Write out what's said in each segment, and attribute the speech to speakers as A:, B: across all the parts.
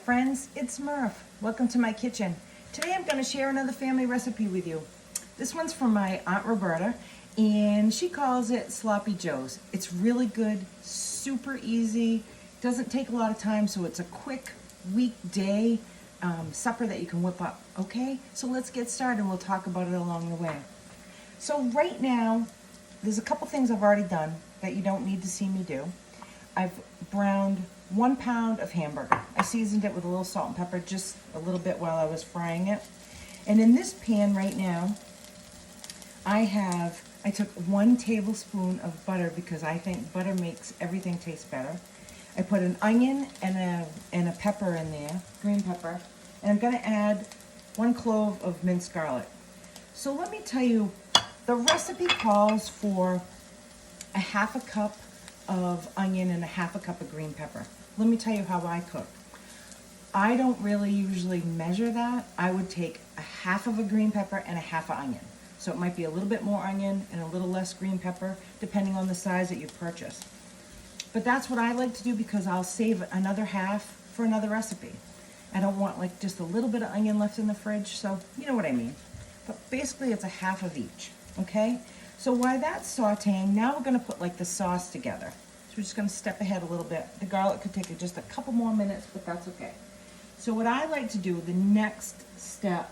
A: friends, it's Murph. Welcome to my kitchen. Today I'm going to share another family recipe with you. This one's from my Aunt Roberta, and she calls it Sloppy Joe's. It's really good, super easy, doesn't take a lot of time, so it's a quick weekday supper that you can whip up, okay? So let's get started and we'll talk about it along the way. So right now, there's a couple things I've already done that you don't need to see me do. I've browned 1 pound of hamburger. I seasoned it with a little salt and pepper, just a little bit while I was frying it. And in this pan right now, I took 1 tablespoon of butter because I think butter makes everything taste better. I put an onion and a pepper in there, green pepper, and I'm gonna add 1 clove of minced garlic. So let me tell you, the recipe calls for a 1/2 cup of onion and a 1/2 cup of green pepper. Let me tell you how I cook. I don't really usually measure that. I would take a 1/2 of a green pepper and a 1/2 of onion. So it might be a little bit more onion and a little less green pepper, depending on the size that you purchase. But that's what I like to do because I'll save another 1/2 for another recipe. I don't want like just a little bit of onion left in the fridge, so you know what I mean. But basically it's a 1/2 of each, okay? So while that's sauteing, now we're gonna put like the sauce together. So we're just gonna step ahead a little bit. The garlic could take just a couple more minutes, but that's okay. So what I like to do, the next step,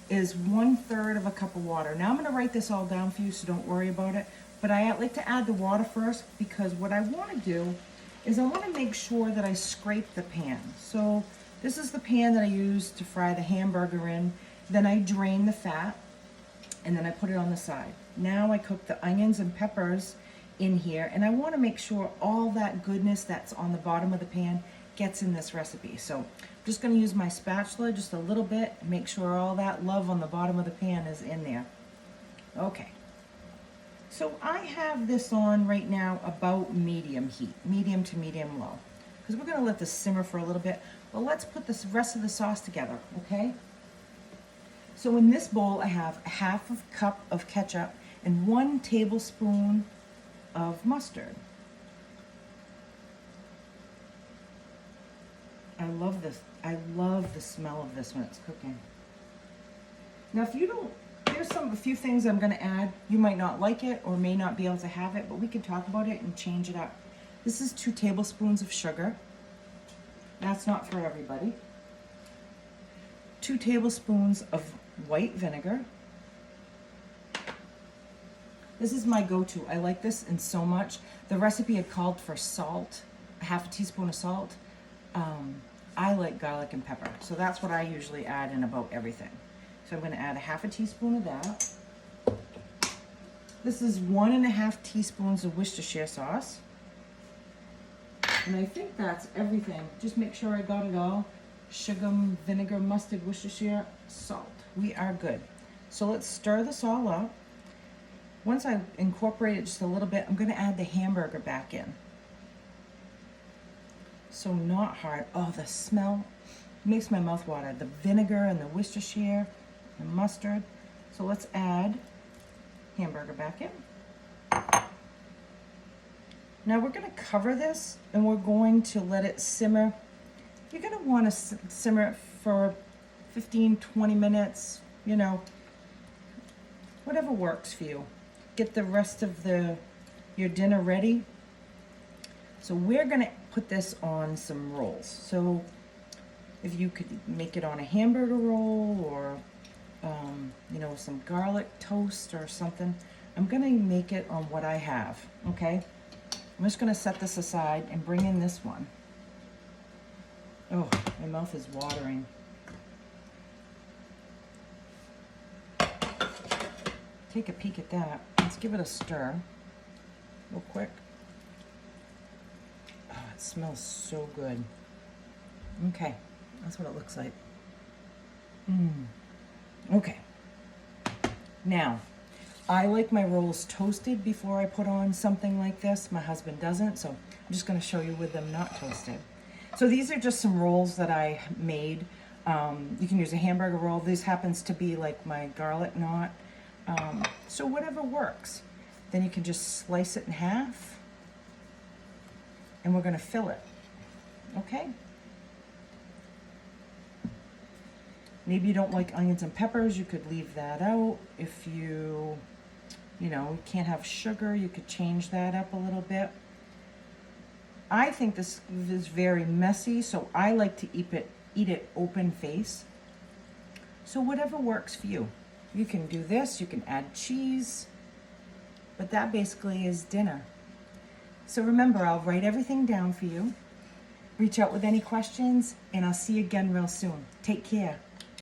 A: is 1/3 of a cup of water. Now I'm gonna write this all down for you, so don't worry about it. But I like to add the water first because what I wanna do is I wanna make sure that I scrape the pan. So this is the pan that I use to fry the hamburger in. Then I drain the fat, and then I put it on the side. Now I cook the onions and peppers in here, and I want to make sure all that goodness that's on the bottom of the pan gets in this recipe. So I'm just going to use my spatula just a little bit and make sure all that love on the bottom of the pan is in there. Okay. So I have this on right now about medium heat, medium to medium low, because we're going to let this simmer for a little bit. Well, let's put the rest of the sauce together, okay? So in this bowl, I have a 1/2 cup of ketchup and 1 tablespoon of mustard. I love this. I love the smell of this when it's cooking. Now, if you don't, there's a few things I'm going to add. You might not like it or may not be able to have it, but we can talk about it and change it up. This is 2 tablespoons of sugar. That's not for everybody. 2 tablespoons of white vinegar. This is my go-to. I like this and so much. The recipe had called for salt, a 1/2 teaspoon of salt. I like garlic and pepper, so that's what I usually add in about everything. So I'm going to add a 1/2 teaspoon of that. This is 1 1/2 teaspoons of Worcestershire sauce. And I think that's everything. Just make sure I got it all. Sugar, vinegar, mustard, Worcestershire, salt. We are good. So let's stir this all up. Once I incorporate it just a little bit, I'm going to add the hamburger back in. So not hard. Oh, the smell makes my mouth water. The vinegar and the Worcestershire and mustard. So let's add hamburger back in. Now we're going to cover this and we're going to let it simmer. You're going to want to simmer it for 15-20 minutes, you know, whatever works for you. Get the rest of your dinner ready. So we're going to put this on some rolls. So if you could make it on a hamburger roll or, you know, some garlic toast or something, I'm going to make it on what I have, okay? I'm just going to set this aside and bring in this one. Oh, my mouth is watering. Take a peek at that. Let's give it a stir real quick. Oh, it smells so good. Okay, that's what it looks like. Okay. Now, I like my rolls toasted before I put on something like this. My husband doesn't, so I'm just going to show you with them not toasted. So these are just some rolls that I made. You can use a hamburger roll. This happens to be like my garlic knot. So whatever works. Then you can just slice it in half. And we're going to fill it. Okay? Maybe you don't like onions and peppers, you could leave that out. If you can't have sugar, you could change that up a little bit. I think this is very messy, so I like to eat it open face. So whatever works for you. You can do this, you can add cheese, but that basically is dinner. So remember, I'll write everything down for you. Reach out with any questions, and I'll see you again real soon. Take care.